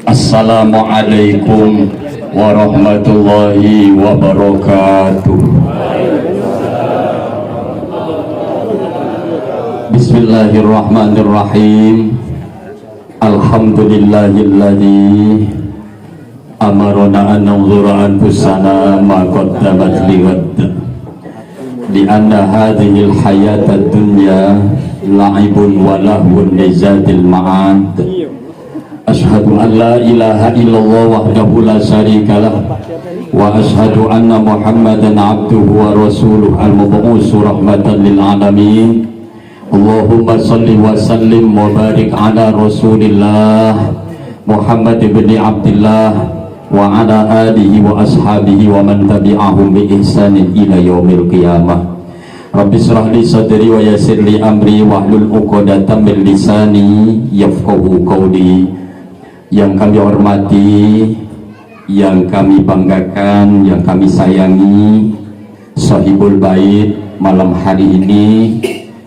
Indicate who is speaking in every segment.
Speaker 1: Assalamualaikum warahmatullahi wabarakatuh. Bismillahirrahmanirrahim. Alhamdulillahilladzi amarona an nanzura anfusana ma qaddamat lighad. Li anna hadhil hayatad dunya la'ibun wa lahwun lizatil ma'ad. Ashhadu an la ilaha illallah wahdahu la syarikalah wa ashhadu anna Muhammadan abduhu wa rasuluh al-mab'uts rahmatan lil alamin. Allahumma shalli wa sallim wa barik ala Rasulillah Muhammad ibn Abdullah wa ala alihi wa ashabihi wa man tabi'ahum bi ihsanin ila yaumil qiyamah. Rabbi shrah li sadri wa yassir li amri wahlul 'uqdatam min lisani yafqahu qawli. Yang kami hormati, yang kami banggakan, yang kami sayangi, Sahibul Bait malam hari ini,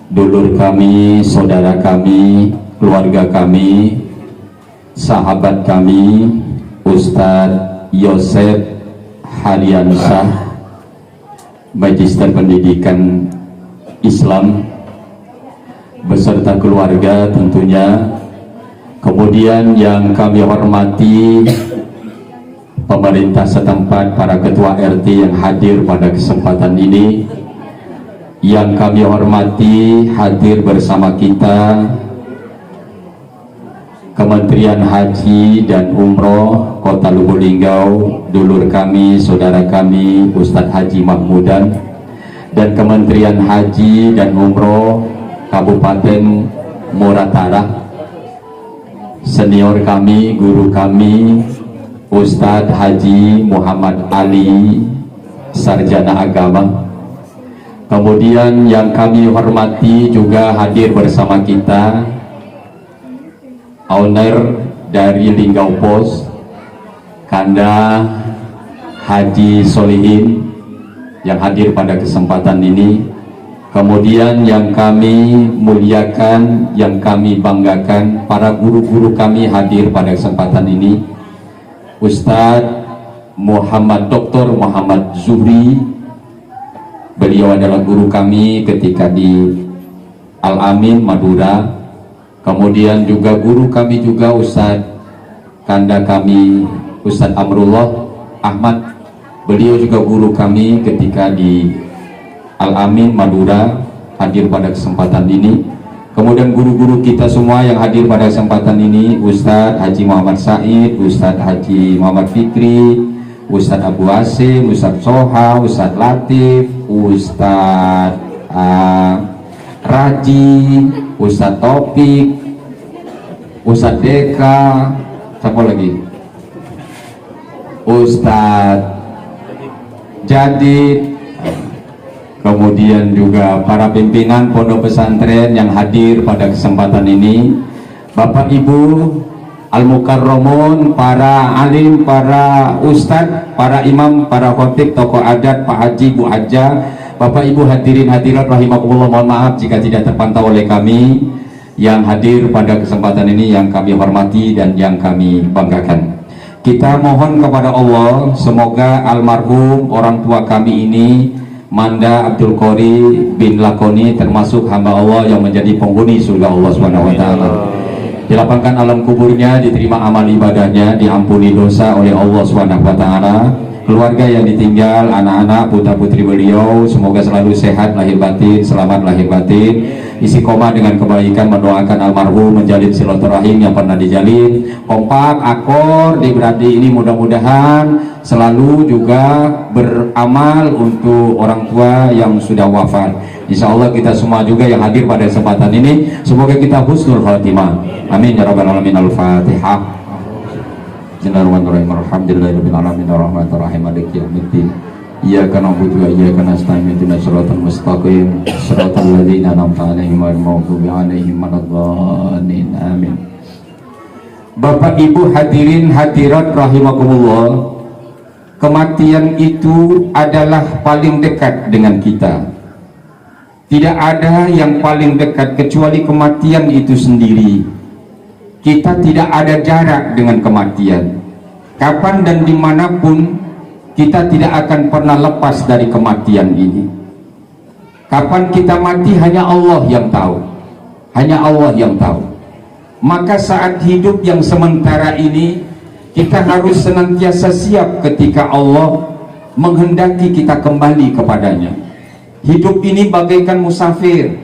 Speaker 1: dulur kami, saudara kami, keluarga kami, sahabat kami, Ustadz Yosef Hariansyah, Magister Pendidikan Islam beserta keluarga tentunya. Kemudian yang kami hormati pemerintah setempat, para ketua RT yang hadir pada kesempatan ini. Yang kami hormati hadir bersama kita Kementerian Haji dan Umroh Kota Lubuk Linggau, dulur kami, saudara kami Ustadz Haji Mahmudan, dan Kementerian Haji dan Umroh Kabupaten Muratara, senior kami, guru kami Ustadz Haji Muhammad Ali, sarjana agama. Kemudian yang kami hormati juga hadir bersama kita owner dari Linggau Pos, Kanda Haji Solihin yang hadir pada kesempatan ini. Kemudian yang kami muliakan, yang kami banggakan, para guru-guru kami hadir pada kesempatan ini. Ustadz Muhammad Dr. Muhammad Zuhri, beliau adalah guru kami ketika di Al-Amin Madura. Kemudian juga guru kami juga Ustadz Kanda kami Ustadz Amrullah Ahmad, beliau juga guru kami ketika di Al-Amin Madura, hadir pada kesempatan ini. Kemudian guru-guru kita semua yang hadir pada kesempatan ini, Ustadz Haji Muhammad Said, Ustadz Haji Muhammad Fikri, Ustadz Abu Asim, Ustadz Soha, Ustadz Latif, Ustadz Raji, Ustadz Topik, Ustadz Deka, siapa lagi? Ustadz Jadid. Kemudian juga para pimpinan pondok pesantren yang hadir pada kesempatan ini, Bapak Ibu Al-Mukarramun, para alim, para ustadz, para imam, para khotib, tokoh adat, Pak Haji, Bu Haja, Bapak Ibu hadirin hadirat rahimakumullah, mohon maaf jika tidak terpantau oleh kami yang hadir pada kesempatan ini, yang kami hormati dan yang kami banggakan. Kita mohon kepada Allah semoga almarhum orang tua kami ini, Manda Abdul Qori bin Lakoni, termasuk hamba Allah yang menjadi penghuni surga Allah SWT, dilapangkan alam kuburnya, diterima amal ibadahnya, diampuni dosa oleh Allah SWT. Keluarga yang ditinggal, anak-anak, putra-putri beliau, semoga selalu sehat lahir batin, selamat lahir batin, istiqomah dengan kebaikan, mendoakan almarhum menjalin silaturahim yang pernah dijalin, kompak, akor di berarti ini, mudah-mudahan selalu juga beramal untuk orang tua yang sudah wafat. Insya Allah kita semua juga yang hadir pada kesempatan ini, semoga kita husnul khatimah, amin ya rabbal alamin. Al-Fatihah. Bismillahirrahmanirrahim. Alhamdulillahirabbil alamin arrahmanir rahim maliki yaumiddin. Iyyaka na'budu wa iyyaka nasta'in ihdinas siratal mustaqim siratal ladzina an'amta 'alaihim ghairil maghdubi 'alaihim waladdallin. Amin. Bapak Ibu hadirin hadirat rahimakumullah, kematian itu adalah paling dekat dengan kita. Tidak ada yang paling dekat kecuali kematian itu sendiri. kita tidak ada jarak dengan kematian. Kapan dan dimanapun kita tidak akan pernah lepas dari kematian ini. Kapan kita mati hanya Allah yang tahu. Hanya Allah yang tahu. Maka saat hidup yang sementara ini, kita harus senantiasa siap ketika Allah menghendaki kita kembali kepadanya. Hidup ini bagaikan musafir.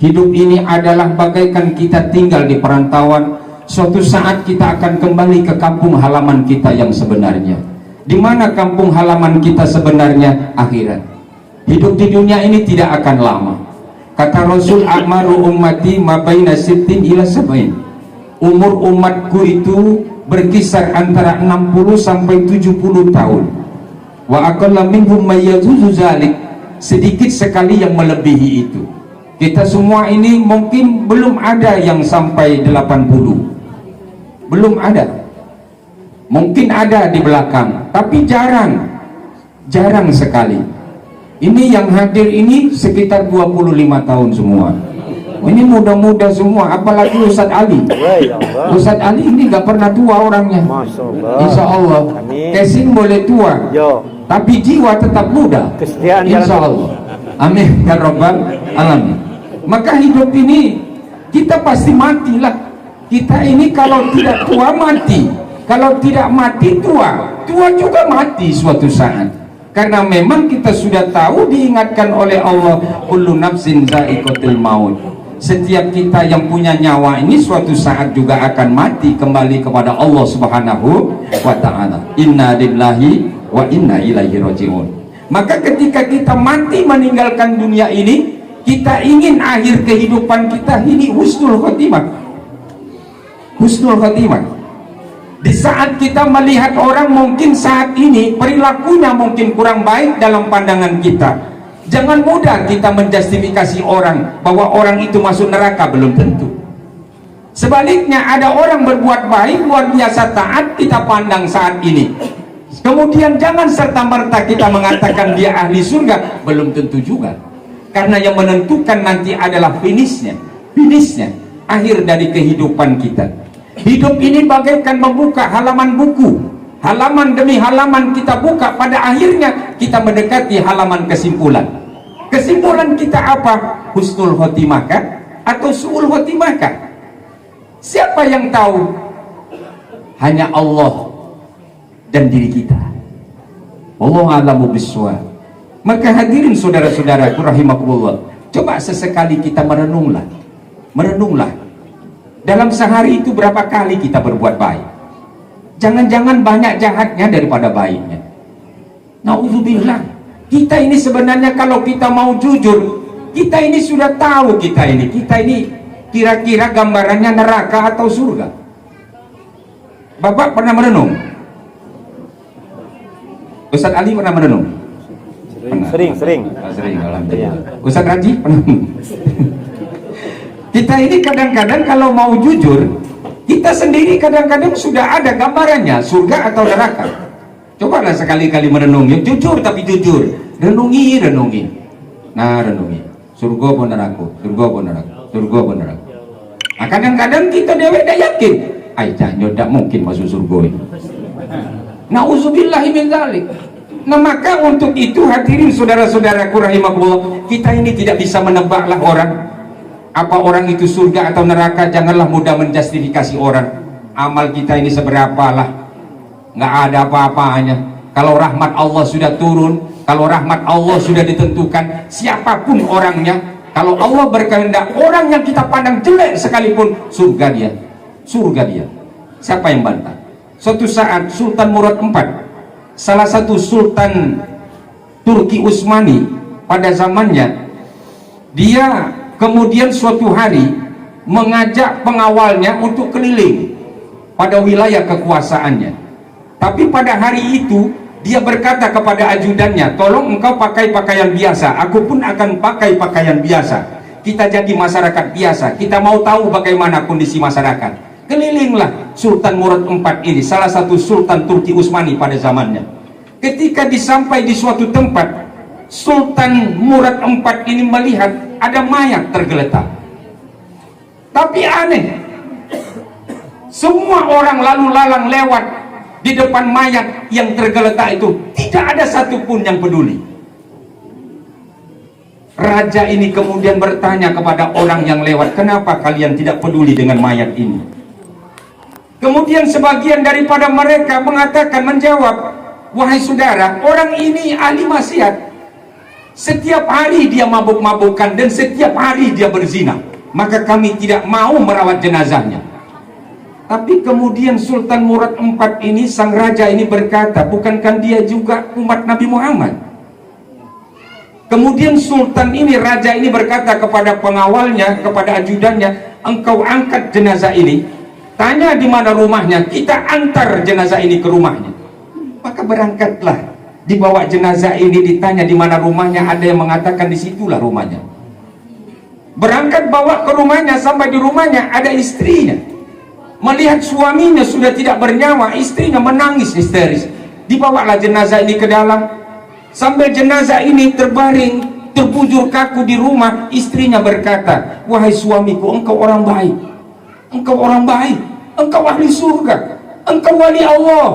Speaker 1: Hidup ini adalah bagaikan kita tinggal di perantauan. Suatu saat kita akan kembali ke kampung halaman kita yang sebenarnya. Di mana kampung halaman kita sebenarnya? Akhirat. Hidup di dunia ini tidak akan lama. Kata Rasul, "A'maru ummati ma baina sittin ila sab'in." Umur umatku itu berkisar antara 60 sampai 70 tahun. Wa aqalla minhum may yajuzu zalik. Sedikit sekali yang melebihi itu. Kita semua ini mungkin belum ada yang sampai 80. Belum ada. Mungkin ada di belakang, tapi jarang sekali. Ini yang hadir ini sekitar 25 tahun semua. Ini muda-muda semua, apalagi Ustadz Ali. Ustadz Ali ini gak pernah tua orangnya. Insya Allah. Casing boleh tua, tapi jiwa tetap muda. Insya Allah. Amin ya Rabbal alamin. Maka hidup ini kita pasti matilah. Kita ini kalau tidak tua mati, kalau tidak mati tua juga mati suatu saat. Karena memang kita sudah tahu, diingatkan oleh Allah, kullu nafsin za'iqatul maut. Setiap kita yang punya nyawa ini suatu saat juga akan mati, kembali kepada Allah Subhanahu wa ta'ala. Inna lillahi wa inna ilaihi raji'un. Maka ketika kita mati meninggalkan dunia ini, kita ingin akhir kehidupan kita ini husnul khotimah. Husnul khotimah. Di saat kita melihat orang mungkin saat ini perilakunya mungkin kurang baik dalam pandangan kita, jangan mudah kita menjustifikasi orang bahwa orang itu masuk neraka, belum tentu. Sebaliknya ada orang berbuat baik luar biasa taat, kita pandang saat ini, kemudian jangan serta-merta kita mengatakan dia ahli surga, belum tentu juga. Karena yang menentukan nanti adalah finishnya, akhir dari kehidupan kita. Hidup ini bagaikan membuka halaman buku, halaman demi halaman kita buka, pada akhirnya kita mendekati halaman kesimpulan. Kesimpulan kita apa? Husnul khotimah kah? Atau su'ul khotimah kah? Siapa yang tahu? Hanya Allah dan diri kita. Wallahu a'lamu bissawab. Maka hadirin saudara-saudaraku rahimakumullah, coba sesekali kita merenunglah. Dalam sehari itu berapa kali kita berbuat baik? Jangan-jangan banyak jahatnya daripada baiknya. Nauzubillah. Kita ini sebenarnya kalau kita mau jujur, kita ini sudah tahu kita ini kira-kira gambarannya neraka atau surga. Bapak pernah merenung? Ustadz Ali pernah merenung?
Speaker 2: Sering.
Speaker 1: Alhamdulillah. Ustadz Raji pernah? Kita ini kadang-kadang kalau mau jujur, kita sendiri kadang-kadang sudah ada gambarannya surga atau neraka. Cobalah sekali-kali merenungi, jujur tapi jujur, renungi. Nah, renungi. Surga pun neraka, surga pun neraka. Nah, kadang-kadang kita dewe dah yakin, jangan tidak mungkin masuk surga ini. Nauzubillahi min dzalik. Nah, maka untuk itu hadirin saudara-saudaraku rahimakumullah, kita ini tidak bisa menebaklah orang. Apa orang itu surga atau neraka, janganlah mudah menjustifikasi orang. Amal kita ini seberapalah, nggak ada apa-apanya. Kalau rahmat Allah sudah turun, kalau rahmat Allah sudah ditentukan, siapapun orangnya, kalau Allah berkehendak orang yang kita pandang jelek sekalipun, surga dia. Siapa yang bantah? Suatu saat Sultan Murad IV, salah satu Sultan Turki Utsmani pada zamannya, dia kemudian suatu hari mengajak pengawalnya untuk keliling pada wilayah kekuasaannya. Tapi pada hari itu dia berkata kepada ajudannya, tolong engkau pakai pakaian biasa, aku pun akan pakai pakaian biasa. Kita jadi masyarakat biasa, kita mau tahu bagaimana kondisi masyarakat. Kelilinglah Sultan Murad IV ini, salah satu Sultan Turki Utsmani pada zamannya. Ketika disampai di suatu tempat, Sultan Murad IV ini melihat ada mayat tergeletak. Tapi aneh, Semua orang lalu lalang lewat di depan mayat yang tergeletak itu, tidak ada satupun yang peduli. Raja ini kemudian bertanya kepada orang yang lewat, kenapa kalian tidak peduli dengan mayat ini? Kemudian sebagian daripada mereka mengatakan, menjawab, wahai saudara, orang ini ahli maksiat. Setiap hari dia mabuk-mabukan dan setiap hari dia berzina. Maka kami tidak mau merawat jenazahnya. Tapi kemudian Sultan Murad IV ini, sang raja ini berkata, bukankah dia juga umat Nabi Muhammad? Kemudian Sultan ini, raja ini berkata kepada pengawalnya, kepada ajudannya, engkau angkat jenazah ini, tanya di mana rumahnya, kita antar jenazah ini ke rumahnya. Maka berangkatlah, dibawa jenazah ini, ditanya di mana rumahnya, ada yang mengatakan disitulah rumahnya. Berangkat bawa ke rumahnya, sampai di rumahnya ada istrinya. Melihat suaminya sudah tidak bernyawa, istrinya menangis histeris. Dibawalah jenazah ini ke dalam. Sambil jenazah ini terbaring, terbujur kaku di rumah, istrinya berkata, wahai suamiku, engkau orang baik, engkau orang baik, engkau ahli surga, engkau wali Allah.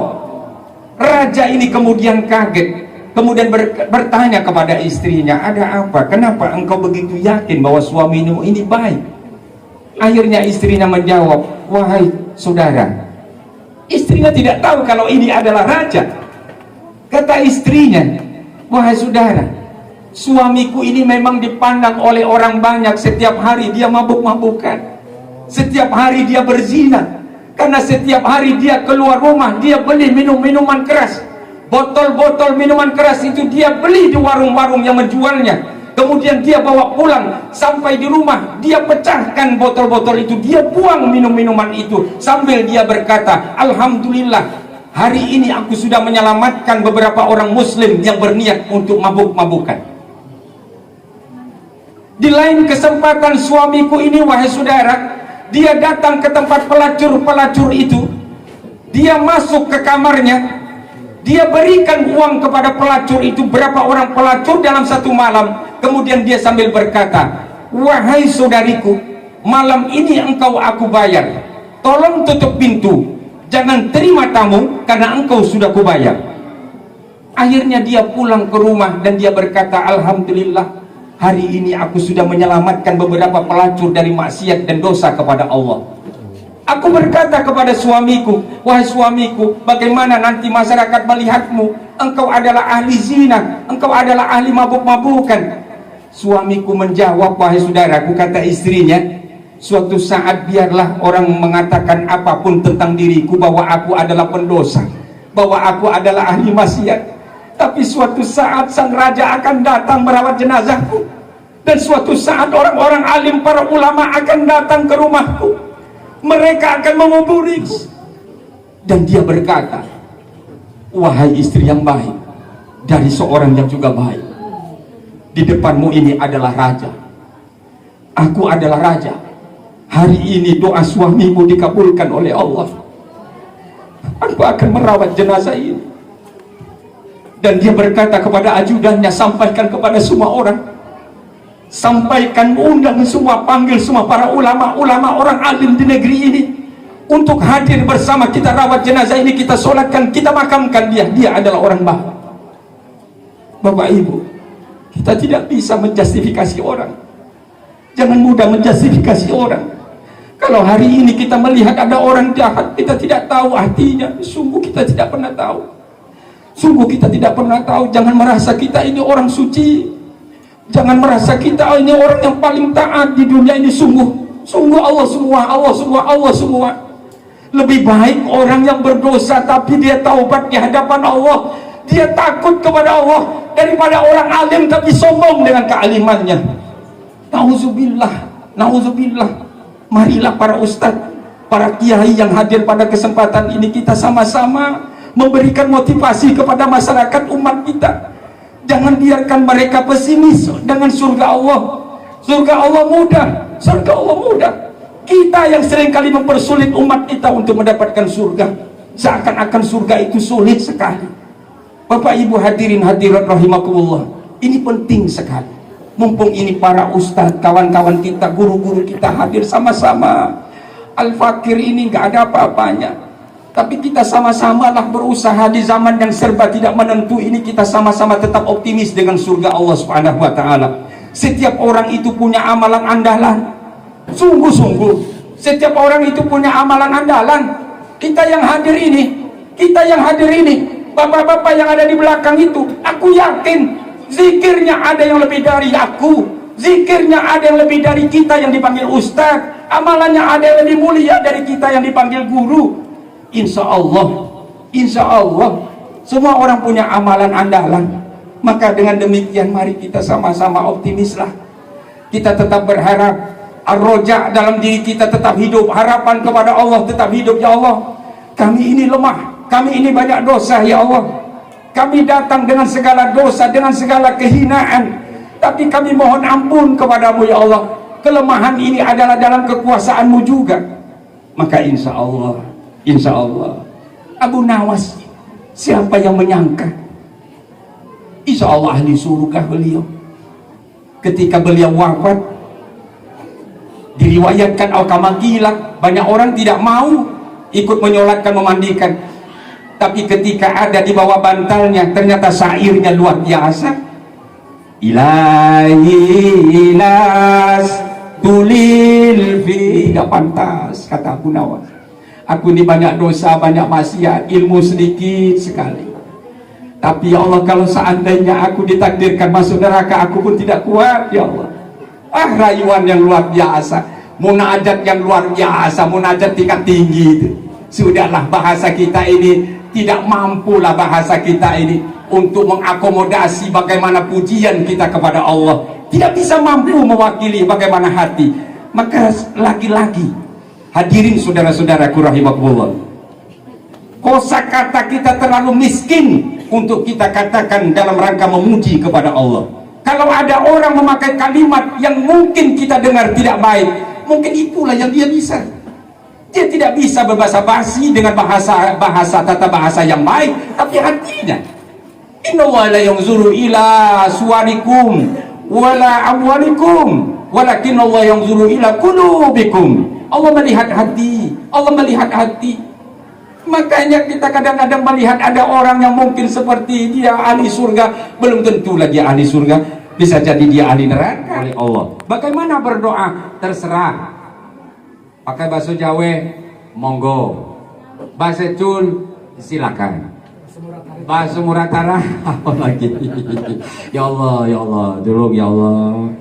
Speaker 1: Raja ini kemudian kaget, kemudian bertanya kepada istrinya, ada apa? Kenapa engkau begitu yakin bahwa suamimu ini baik? Akhirnya istrinya menjawab, wahai saudara, istrinya tidak tahu kalau ini adalah raja. Kata istrinya, wahai saudara, suamiku ini memang dipandang oleh orang banyak, setiap hari dia mabuk-mabukan, setiap hari dia berzina. Karena setiap hari dia keluar rumah, dia beli minuman keras, botol-botol minuman keras itu dia beli di warung-warung yang menjualnya. Kemudian dia bawa pulang, sampai di rumah dia pecahkan botol-botol itu, dia buang minuman itu, sambil dia berkata, alhamdulillah, hari ini aku sudah menyelamatkan beberapa orang muslim yang berniat untuk mabuk-mabukan. Di lain kesempatan suamiku ini, wahai saudara, dia datang ke tempat pelacur-pelacur itu, dia masuk ke kamarnya, dia berikan uang kepada pelacur itu, berapa orang pelacur dalam satu malam. Kemudian dia sambil berkata, wahai saudariku, malam ini engkau aku bayar, tolong tutup pintu, jangan terima tamu karena engkau sudah kubayar. Akhirnya dia pulang ke rumah dan dia berkata, alhamdulillah, hari ini aku sudah menyelamatkan beberapa pelacur dari maksiat dan dosa kepada Allah. Aku berkata kepada suamiku, wahai suamiku, bagaimana nanti masyarakat melihatmu? Engkau adalah ahli zina, engkau adalah ahli mabuk-mabukan. Suamiku menjawab, wahai saudaraku, kata istrinya, suatu saat biarlah orang mengatakan apapun tentang diriku, bahwa aku adalah pendosa, bahwa aku adalah ahli maksiat, tapi suatu saat sang raja akan datang merawat jenazahku, dan suatu saat orang-orang alim, para ulama akan datang ke rumahku, mereka akan menguburiku. Dan dia berkata, wahai istri yang baik dari seorang yang juga baik, di depanmu ini adalah raja, aku adalah raja. Hari ini doa suamimu dikabulkan oleh Allah, aku akan merawat jenazah ini. Dan dia berkata kepada ajudannya, sampaikan kepada semua orang, sampaikan, undang semua, panggil semua para ulama-ulama, orang alim di negeri ini untuk hadir bersama kita, rawat jenazah ini, kita solatkan, kita makamkan dia. Dia adalah orang baik. Bapak Ibu, kita tidak bisa menjustifikasi orang. Jangan mudah menjustifikasi orang. Kalau hari ini kita melihat ada orang jahat, kita tidak tahu artinya, sungguh kita tidak pernah tahu. Sungguh kita tidak pernah tahu. Jangan merasa kita ini orang suci, jangan merasa kita ini orang yang paling taat di dunia ini. Sungguh Allah semua, Allah semua, Allah semua. Lebih baik orang yang berdosa tapi dia taubat di hadapan Allah, dia takut kepada Allah, daripada orang alim tapi sombong dengan kealimannya. Nauzubillah, nauzubillah. Marilah para ustadz, para kiai yang hadir pada kesempatan ini, kita sama-sama memberikan motivasi kepada masyarakat umat kita. Jangan biarkan mereka pesimis dengan surga Allah. Surga Allah mudah, surga Allah mudah. Kita yang seringkali mempersulit umat kita untuk mendapatkan surga, seakan-akan surga itu sulit sekali. Bapak Ibu hadirin hadirat rahimakumullah, ini penting sekali. Mumpung ini para ustadz, kawan-kawan kita, guru-guru kita hadir sama-sama
Speaker 3: Al-fakir ini nggak ada apa-apanya. Tapi kita sama-sama lah berusaha di zaman yang serba tidak menentu ini, kita sama-sama tetap optimis dengan surga Allah Subhanahu wa taala. Setiap orang itu punya amalan andalan. Sungguh-sungguh, setiap orang itu punya amalan andalan. Kita yang hadir ini, bapak-bapak yang ada di belakang itu, aku yakin zikirnya ada yang lebih dari aku, zikirnya ada yang lebih dari kita yang dipanggil ustaz, amalannya ada yang lebih mulia dari kita yang dipanggil guru. Insya Allah semua orang punya amalan andalan. Maka dengan demikian mari kita sama-sama optimislah. Kita tetap berharap, ar-roja dalam diri kita tetap hidup, harapan kepada Allah tetap hidup. Ya Allah, kami ini lemah, kami ini banyak dosa. Ya Allah, kami datang dengan segala dosa, dengan segala kehinaan, tapi kami mohon ampun kepadamu. Ya Allah, kelemahan ini adalah dalam kekuasaanmu juga. Maka insya Allah Abu Nawas, siapa yang menyangka, insya Allah ahli surga beliau. Ketika beliau wafat, diriwayatkan al-kamakilah, banyak orang tidak mau ikut menyolatkan, memandikan. Tapi ketika ada di bawah bantalnya, ternyata syairnya luar biasa. Ilahi ilas tulil fi, tidak pantas, kata Abu Nawas. Aku ini banyak dosa, banyak maksiat, ilmu sedikit sekali. Tapi ya Allah, kalau seandainya aku ditakdirkan masuk neraka, aku pun tidak kuat. Ya Allah, rayuan yang luar biasa, munajat yang luar biasa, munajat tingkat tinggi itu. Sudahlah, bahasa kita ini tidak mampulah, bahasa kita ini untuk mengakomodasi bagaimana pujian kita kepada Allah, tidak bisa mampu mewakili bagaimana hati. Maka lagi-lagi hadirin saudara-saudaraku rahimakumullah, kosakata kita terlalu miskin untuk kita katakan dalam rangka memuji kepada Allah. Kalau ada orang memakai kalimat yang mungkin kita dengar tidak baik, mungkin itulah yang dia bisa. Dia tidak bisa berbahasa basi dengan bahasa tata bahasa yang baik, tapi hatinya. Innallaha la yanzuru ila suwarikum wala amwalikum, walakinallaha yanzuru ila qulubikum. Allah melihat hati, Allah melihat hati. Makanya kita kadang-kadang melihat ada orang yang mungkin seperti dia ahli surga, belum tentulah dia ahli surga, bisa jadi dia ahli neraka oleh Allah. Bagaimana berdoa? Terserah. Pakai bahasa Jawa, monggo. Bahasa Cul, silakan. Bahasa Muratara, apa lagi? Ya Allah, tolong ya Allah.